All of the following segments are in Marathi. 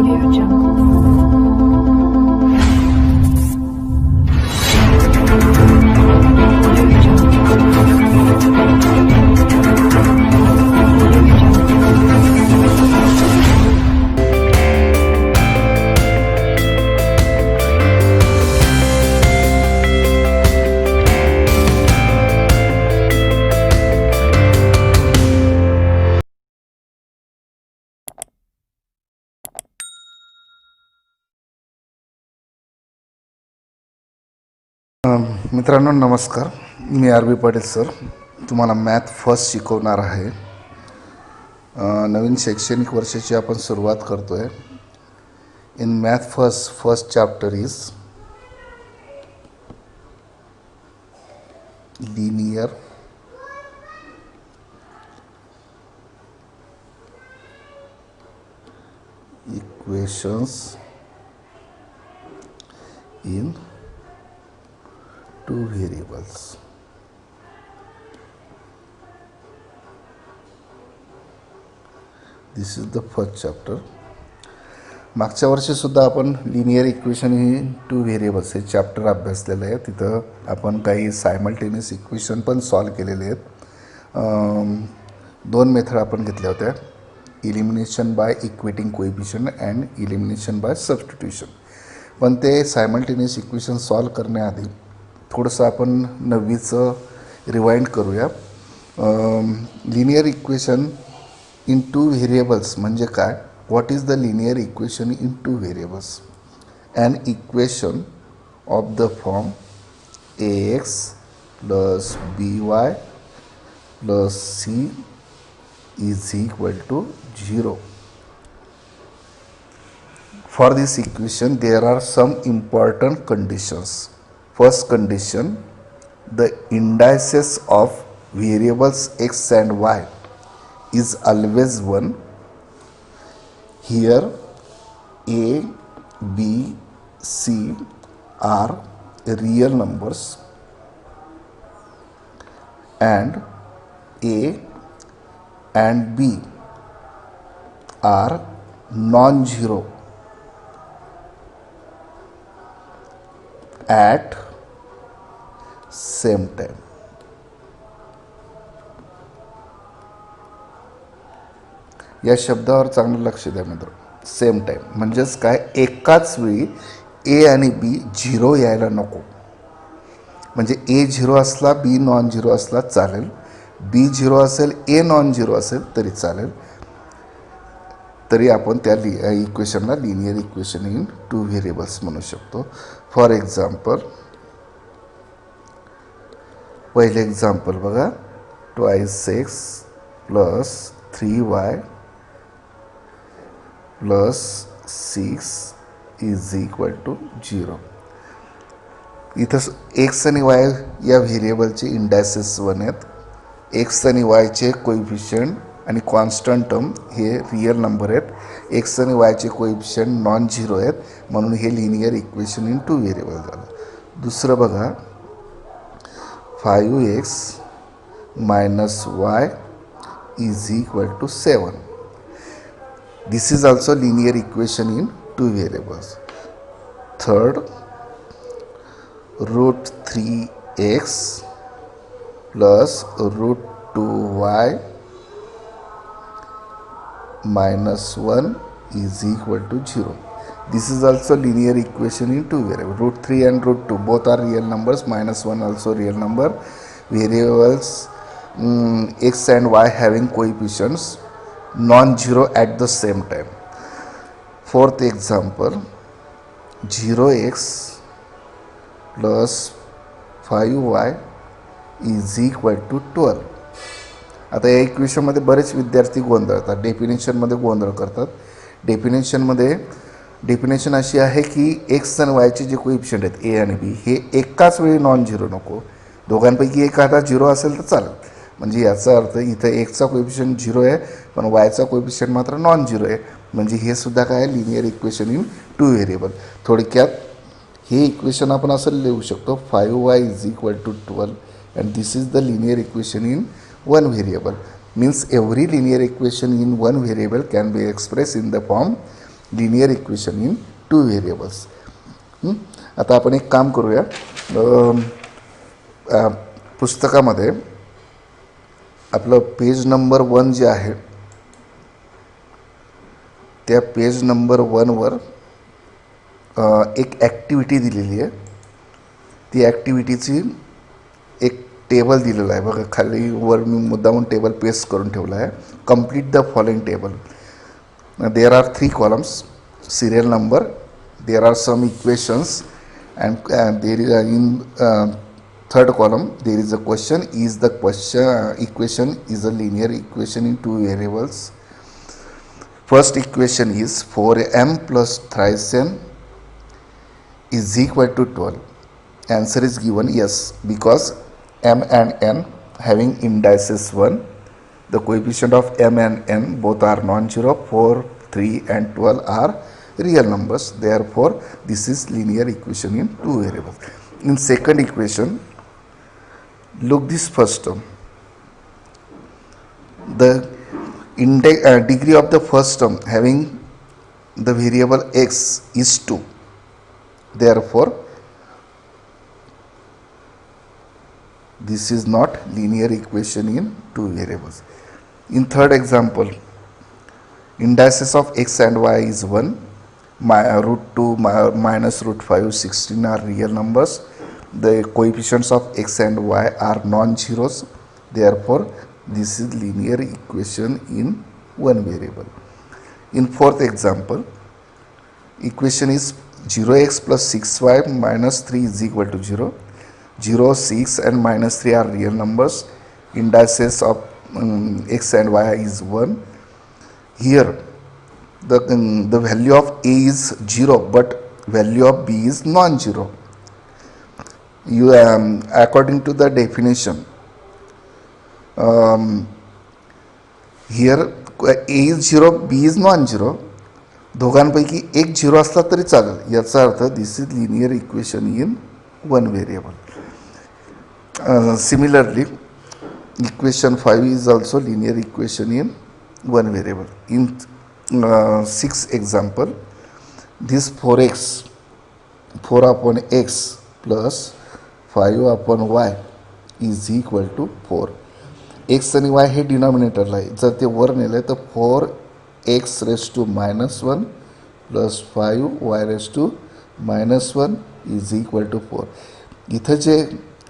Audio Jungle. Audio मित्रांनो नमस्कार, मी आर पाटील सर तुम्हाला मॅथ फर्स्ट शिकवणार आहे. नवीन शैक्षणिक वर्षाची आपण सुरुवात करतो आहे. In math first chapter is linear equations in two variables. This is the first chapter. मागच्या वर्षीसुद्धा आपण लिनियर इक्वेशन ही टू व्हेरिएबल्स हे चॅप्टर अभ्यासलेलं आहे. तिथं आपण काही सायमल्टेनियस इक्वेशन पण सॉल्व केलेले आहेत. दोन मेथड आपण घेतल्या होत्या, elimination by equating coefficient and elimination by substitution. पण ते सायमल्टेनियस इक्वेशन सॉल्व करण्याआधी थोडंसं आपण नववीचं रिवाइंड करूया. Linear equation in two variables म्हणजे काय? What is the linear equation in two variables? An equation of the form ax plus by plus c is equal to 0. For this equation there are some important conditions. First condition, the indices of variables x and y is always 1. Here a, b, c are real numbers and a and b are non-zero at same time. या शब्दावर चांगलं लक्ष द्या मित्र. सेम टाइम म्हणजेच काय? एकाच वेळी ए आणि बी झिरो यायला नको. म्हणजे ए झिरो असला बी नॉन झिरो असला चालेल, बी झिरो असेल ए नॉन झिरो असेल तरी चालेल. तरी आपण त्या इक्वेशनला linear equation in two variables म्हणू शकतो. फॉर एक्झाम्पल, पहिले एक्झाम्पल बघा, 2x plus 3y plus 6 is equal to 0. इथं एक्स आणि वाय या व्हेरिएबलचे इंडायसेस 1 आहेत. एक्स आणि वायचे कोएफिशियंट आणि कॉन्स्टंट टर्म हे रिअल नंबर आहेत. एक्स आणि वायचे कोएफिशियंट नॉन झिरो आहेत, म्हणून हे linear equation in two variable झालं. दुसरं बघा, 5x minus y is equal to 7. This is also linear equation in two variables. Third, root 3x plus root 2y minus 1 is equal to 0. This is also linear equation in two variables. Root 3 and root 2 both are real numbers. Minus 1 also real number. Variables x and y having coefficients non-zero at the same time. Fourth example, 0x plus 5y is equal to 12. आता या इक्वेशनमध्ये बरेच विद्यार्थी गोंधळतात, डेफिनेशनमध्ये गोंधळ करतात. डेफिनेशन अशी आहे की एक्स आणि वायचे जे कोएफिशियंट आहेत ए आणि बी हे एकाच वेळी नॉन झिरो नको. दोघांपैकी एखादा झिरो असेल तर चालेल. म्हणजे याचा अर्थ इथं एक्सचा कोएफिशियंट झिरो आहे पण वायचा कोएफिशियंट मात्र नॉन झिरो आहे. म्हणजे हे सुद्धा काय linear equation in two variable. थोडक्यात हे इक्वेशन आपण असं लिहू शकतो, 5y is equal to 12 and this is the linear equation in one variable. Means every linear equation in one variable can be expressed in the form linear equation in two variables. आता आपण एक काम करूया. पुस्तकामध्ये आपलं पेज नंबर 1 जे आहे त्या पेज नंबर 1वर एक ॲक्टिव्हिटी दिलेली आहे. ती ॲक्टिव्हिटीची एक टेबल दिलेला आहे बघा. खाली वर मी मुद्दामून टेबल पेस्ट करून ठेवला आहे. Complete the following table. There are 3 columns, serial number, there are some equations and there is in third column there is a question. Is the equation is a linear equation in two variables? First equation is 4m plus thrice n is equal to 12. Answer is given yes, because m and n having indices 1. The coefficient of m and n both are non-zero. 4, 3 and 12 are real numbers. Therefore this is linear equation in two variables. In second equation, look this first term. The degree of the first term having the variable x is 2. Therefore this is not linear equation in two variables. In third example, indices of x and y is 1. Root 2 minus root 5, 16 are real numbers. The coefficients of x and y are non-zeros. Therefore this is linear equation in one variable. In fourth example, equation is 0x plus 6y minus 3 is equal to 0. 0, 6 and minus 3 are real numbers. Indices of x and y is 1. Here the value of a is 0 but value of b is non-zero. You according to the definition, here a is 0, b is non-zero. दोघांपैकी एक 0 असला तरी चालेल. याचा earth this is linear equation in one variable. Similarly, equation 5 is also linear equation in one variable. In sixth example, this 4x 4 upon x plus 5 upon y is equal to 4. x आणि y हे डिनॉमिनेटरला आहे. जर ते वर नेलं तर 4x raised to -1 plus 5y raised to -1 is equal to 4. इथं जे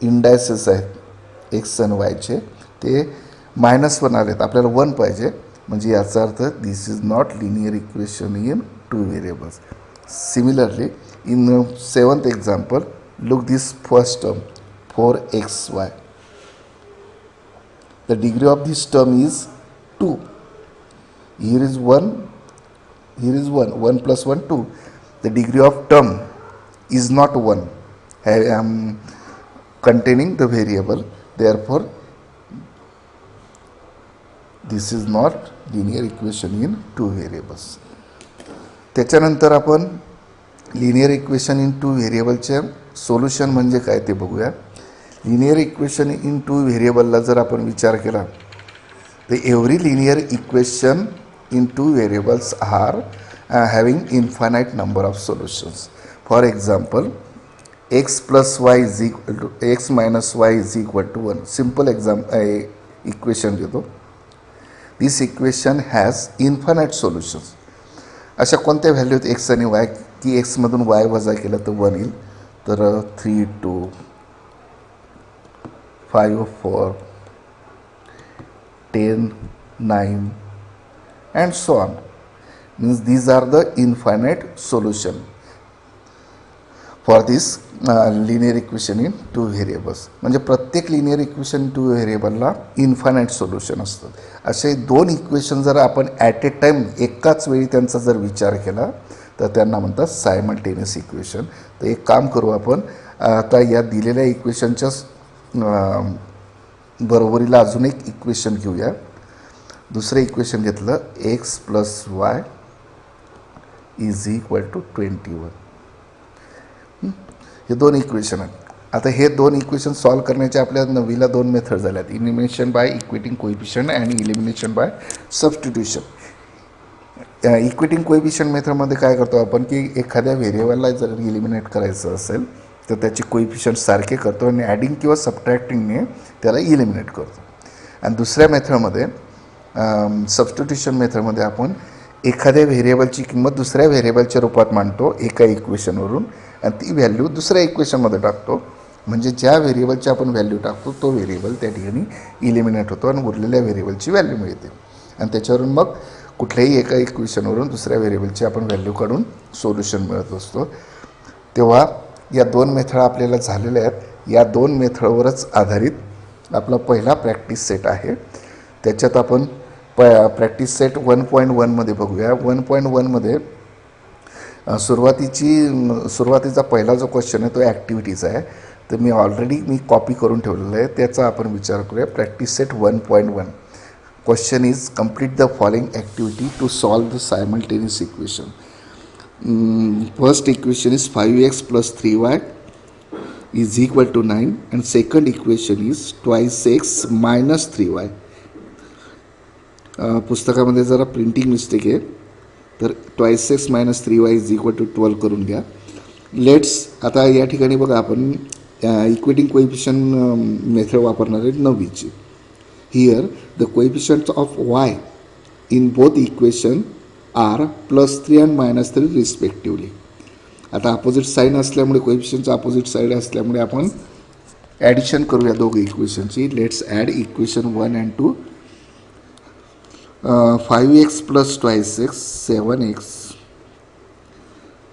इंडायसेस आहेत x आणि y चे ते -1 आलेत. आपल्याला 1 पाहिजे. म्हणजे याचा earth this is not linear equation in two variables. Similarly in seventh example, look this first term 4xy. The degree of this term is 2. Here is 1, here is 1, 1 plus 1, 2. The degree of term is not 1. I am containing the variable. Therefore this is not linear equation in two variables. त्याच्यानंतर आपण लिनियर इक्वेशन इन टू व्हेरिएबलचे सोल्युशन म्हणजे काय ते बघूया. लिनियर इक्वेशन इन टू व्हेरिएबलला जर आपण विचार केला तर every linear equation in two variables are having infinite number of solutions. For example, x plus y is equal to x minus y is equal to 1. Simple equation घेतो. This equation has infinite solutions. अशा कोणत्या व्हॅल्यू आहेत x आणि y की x मधून y वजा केलं तर 1 येईल. तर 3, 2, 5, 4, 10, 9 and so on. Means these are the infinite solution for this linear equation in two variables. म्हणजे प्रत्येक लिनियर इक्वेशन टू व्हेरिएबलला इन्फानाइट सोल्युशन असतं. असे दोन इक्वेशन जर आपण ॲट ए टाईम एकाच वेळी त्यांचा जर विचार केला तर त्यांना म्हणतात सायमल्टेनियस इक्वेशन. तर एक काम करू आपण आता या दिलेल्या इक्वेशनच्याच बरोबरीला अजून एक इक्वेशन घेऊया. दुसरं इक्वेशन घेतलं x plus y is equal to 21. हे दोन इक्वेशन आहेत. आता हे दोन इक्वेशन सॉल्व करण्याचे आपल्या नवीला दोन मेथड झाल्यात. Elimination by equating coefficient and elimination by substitution. Equating coefficient मेथडमध्ये काय करतो आपण की एखाद्या व्हेरिएबलला जर इलिमिनेट करायचं असेल तर त्याचे कोएफिशियंट सारखे करतो आणि ॲडिंग किंवा सबट्रॅक्टिंगने त्याला इलिमिनेट करतो. आणि दुसऱ्या मेथडमध्ये सबस्टिट्यूशन मेथडमध्ये आपण एखाद्या व्हेरिएबलची किंमत दुसऱ्या व्हेरिएबलच्या रूपात मांडतो एका इक्वेशनवरून आणि ती व्हॅल्यू दुसऱ्या इक्वेशनमध्ये टाकतो. म्हणजे ज्या व्हेरिएबलची आपण व्हॅल्यू टाकतो तो व्हेरिएबल त्या ठिकाणी इलिमिनेट होतो आणि उरलेल्या व्हेरिएबलची व्हॅल्यू मिळते. आणि त्याच्यावरून मग कुठल्याही एका इक्वेशनवरून दुसऱ्या व्हेरिएबलची आपण व्हॅल्यू काढून सोल्युशन मिळत असतो. तेव्हा या दोन मेथड आपल्याला झालेल्या आहेत. या दोन मेथडवरच आधारित आपला पहिला प्रॅक्टिस सेट आहे. त्याच्यात आपण प्रॅक्टिस सेट 1.1मध्ये बघूया. 1.1मध्ये सुरुवातीचा पहिला जो क्वेश्चन आहे तो ॲक्टिव्हिटीज आहे. तर मी कॉपी करून ठेवलेलं आहे. त्याचा आपण विचार करूया. Practice set 1.1. Question is complete the following activity to solve the simultaneous equation. First equation is 5x plus 3y is equal to 9 and second equation is twice x minus 3y. पुस्तकामध्ये जरा प्रिंटिंग मिस्टेक आहे तर twice x minus 3y is equal to 12 करून घ्या. लेट्स आता या ठिकाणी बघा आपण इक्विटिंग कोएफिशियंट मेथड वापरणार आहे 9वीची. Here the coefficients of y in both equation are +3 and -3 respectively. आता अपोजिट साईन असल्यामुळे कोएफिशियंटचं अपोजिट साईड असल्यामुळे आपण ॲडिशन करूया दोघे इक्वेशनची. Let's add equation 1 and 2. 5x plus twice x 7x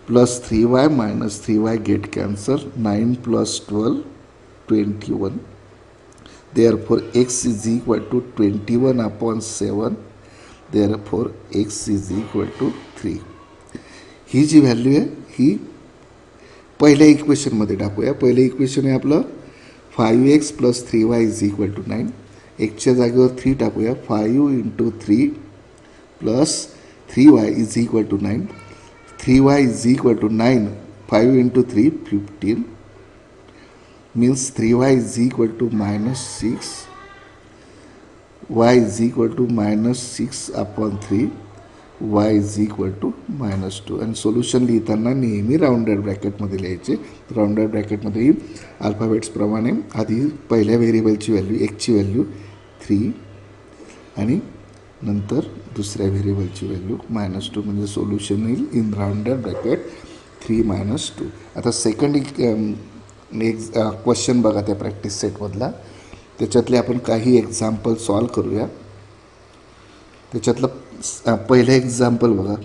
plus 3y minus 3y get cancel. 9 plus 12 21. Therefore x is equal to 21 upon 7. Therefore x is equal to 3. ही जी व्हॅल्यू आहे ही पहिल्या इक्वेशनमध्ये टाकूया. पहिलं इक्वेशन आहे आपलं 5x plus 3y is equal to 9. एक्सच्या जागेवर 3 टाकूया. 5 into 3 plus 3y is equal to 9. 3y is equal to 9. 5 into 3 15. Means 3y is equal to -6. Y is equal to -6 upon 3. Y is equal to -2. आणि सोल्युशन लिहिताना नेहमी राऊंडेड ब्रॅकेटमध्ये लिहायचे. राऊंडेड ब्रॅकेटमध्ये अल्फाबेट्सप्रमाणे आधी पहिल्या व्हेरिएबलची व्हॅल्यू एक्सची व्हॅल्यू 3 आणि नंतर दुसऱ्या व्हेरिएबलची व्हॅल्यू -2 म्हणजे सोल्युशन येईल इन राऊंडेड ब्रॅकेट 3 - 2. आता सेकंड क्वेश्चन बघा त्या प्रॅक्टिस सेटमधला. त्याच्यातले आपण काही एक्झाम्पल सॉल्व करूया. त्याच्यातलं पहिलं एक्झाम्पल बघा.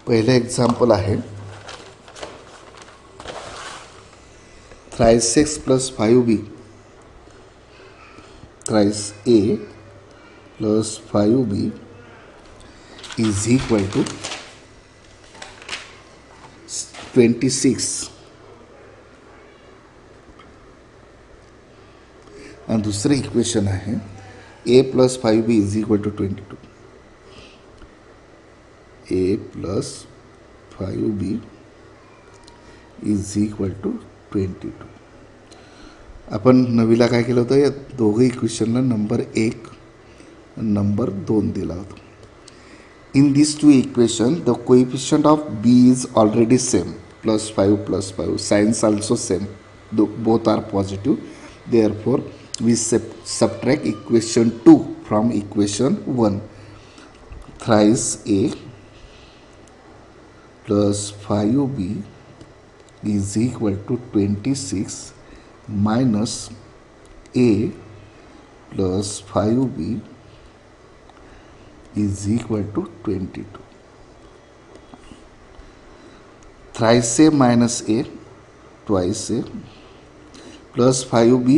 पहिलं एक्झाम्पल आहे thrice x plus 5b thrice a plus 5b is equal to 26. आणि दुसरं इक्वेशन आहे a plus 5b is equal to 22. a plus 5b is equal to 22. आपण नवीला काय केलं होतं या दोघं इक्वेशनला नंबर 1 नंबर 2 दिला होता. In these two equations, the coefficient of b is already same, +5 + 5. Signs also same. Both are positive. Therefore, we subtract equation 2 from equation 1. Thrice a plus 5b is equal to 26 minus a plus 5b is equal to 22. Thrice a minus a twice a plus 5b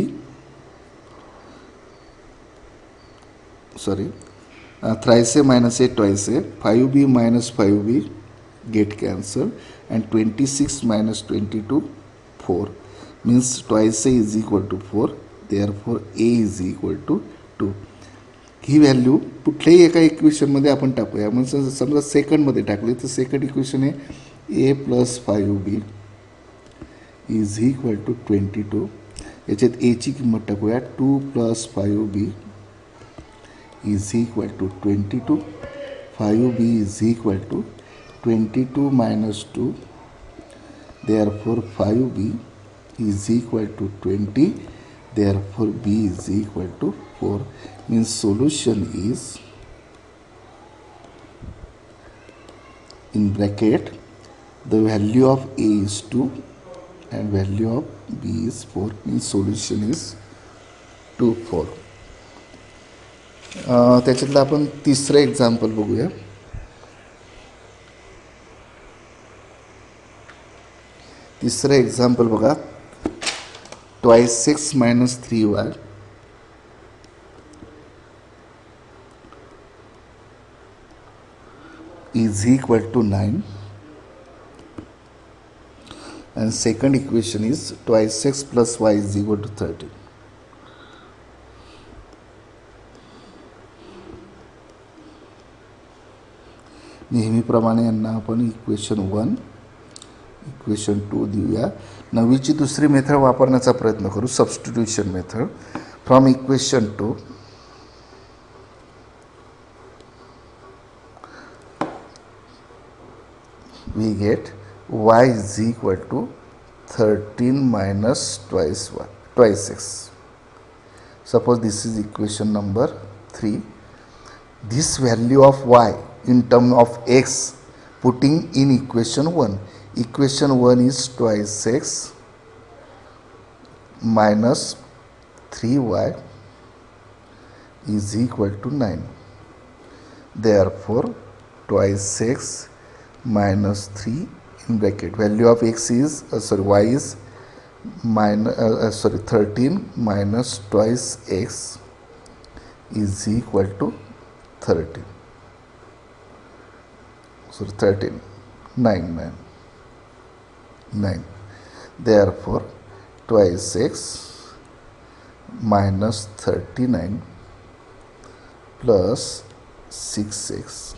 thrice a minus a twice a 5b minus 5b get cancelled and 26 minus 22 4 means twice a is equal to 4. Therefore a is equal to 2. He value कुठल्याही एका इक्वेशनमध्ये आपण टाकूया. म्हणजे समजा सेकंडमध्ये टाकली तर सेकंड इक्वेशन आहे a plus 5b is equal to 22. याच्यात एची किंमत टाकूया 2 + 5b is equal to 22. 5b is equal to 22 minus 2. Therefore 5b is equal to 20. Therefore b is equal to 4. Means solution is, in bracket, the value of a is 2 and value of b is 4. Means solution is 2, 4. त्याच्यातलं आपण तिसरं एक्झाम्पल बघूया. तिसरं एक्झाम्पल बघा. 2x minus 3y is equal to 9. And second equation is 2x plus y is equal to 13. नेहमीप्रमाणे यांना आपण इक्वेशन 1, इक्वेशन 2 देऊया. नवीची दुसरी मेथड वापरण्याचा प्रयत्न करू, substitution method. From equation 2 we get y is equal to 13 minus twice x. Suppose this is equation number 3. This value of y in term of x putting in equation 1. Equation 1 is twice x minus 3y is equal to 9. Therefore twice x minus 3 in bracket, value of x is y is 13 minus twice x is equal to 13. 9. Therefore twice x minus 39 plus 6x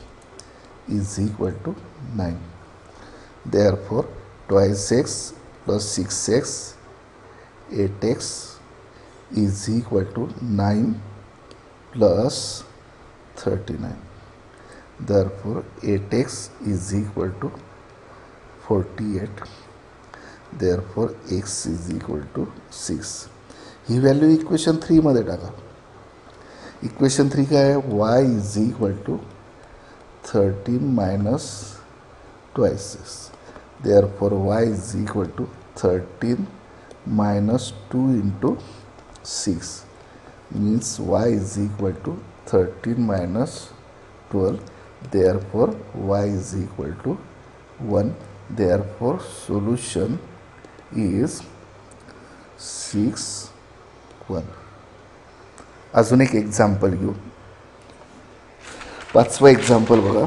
is equal to 9. Therefore twice x plus 6x, 8x is equal to 9 plus 39. Therefore 8x is equal to 48. Therefore x is equal to 6. He value equation 3 मध्ये टाका. इक्वेशन 3 काय आहे? y is equal to 13 minus twice x. Therefore y is equal to 13 minus 2 into 6. Means y is equal to 13 minus 12. Therefore y is equal to 1. Therefore solution is 6, 1. अजून एक एक्झाम्पल घेऊ. पाचवं एक्झाम्पल बघा.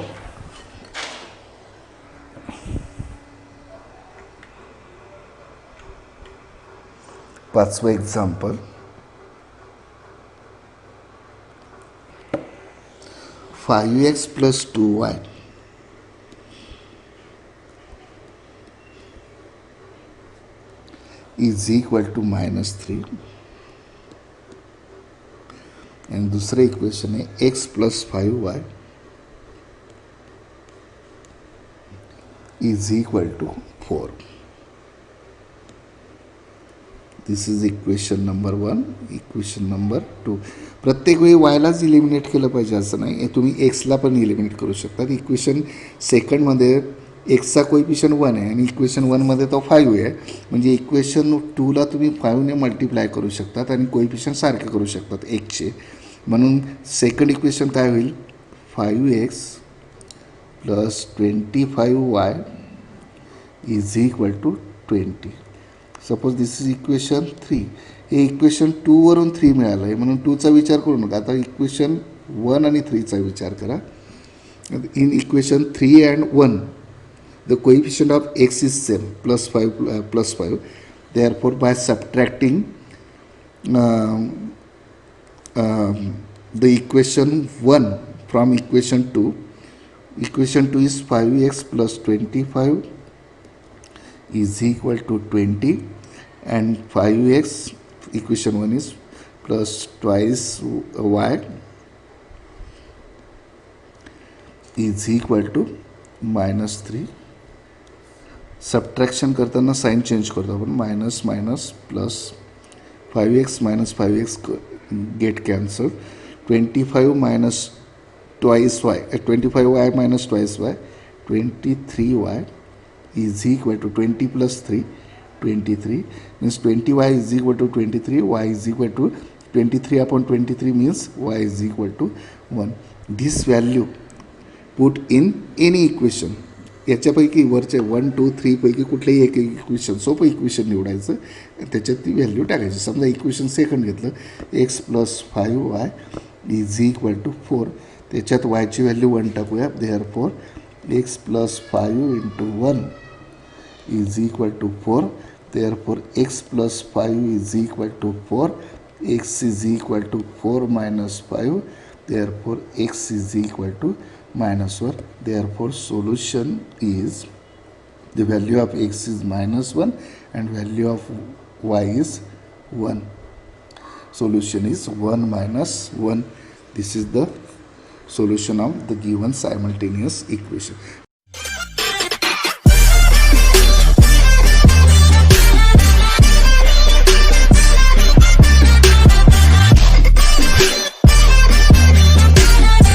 पाचवं example. 5x plus 2y is equal to minus 3. आणि दुसरं इक्वेशन आहे x plus 5y is equal to 4. This is equation number 1, equation number 2. प्रत्येक वेळी वायलाच इलिमिनेट केलं पाहिजे असं नाही, तुम्ही एक्सला पण इलिमिनेट करू शकता. इक्वेशन सेकंडमध्ये एक्सचा कोइफिशियंट 1 आहे आणि इक्वेशन 1मध्ये तो 5 आहे. म्हणजे इक्वेशन 2ला तुम्ही 5ने मल्टिप्लाय करू शकतात आणि कोइफिशियंट सारखे करू शकतात एक्सचे. म्हणून सेकंड इक्वेशन काय होईल? 5x plus 25y is equal to 20. Suppose this is equation 3. हे इक्वेशन 2 वरून 3 मिळालं आहे म्हणून 2चा विचार करू नका. आता इक्वेशन 1 आणि 3चा विचार करा. In equation 3 and 1 the coefficient of x is same +5. Therefore by subtracting the equation 1 from equation 2. Equation 2 is 5x plus 25 is equal to 20 and 5x equation 1 is plus twice y is equal to -3. Subtraction करताना साईन चेंज करतो आपण. Minus minus plus 5x minus 5x get cancelled. 25 minus twice y, 25y minus twice y, 23y is equal to 20 plus 3, 23. Means 20y is equal to 23, y is equal to 23 upon 23 means y is equal to 1. This value put in any equation. याच्यापैकी वरचे 1, 2, 3 पैकी कुठलंही एक इक्वेशन, सोपं इक्वेशन निवडायचं, त्याच्यात ती व्हॅल्यू टाकायची. समजा इक्वेशन सेकंड घेतलं, x plus 5y is equal to 4. त्याच्यात वायची व्हॅल्यू 1 टाकूया. Therefore x plus 5 into 1 is equal to 4. Therefore x plus 5 is equal to 4. x is equal to 4 minus 5. Therefore x is equal to -1. Therefore solution is, the value of x is -1 and value of y is 1. Solution is 1 minus 1. This is the solution of the given simultaneous equation.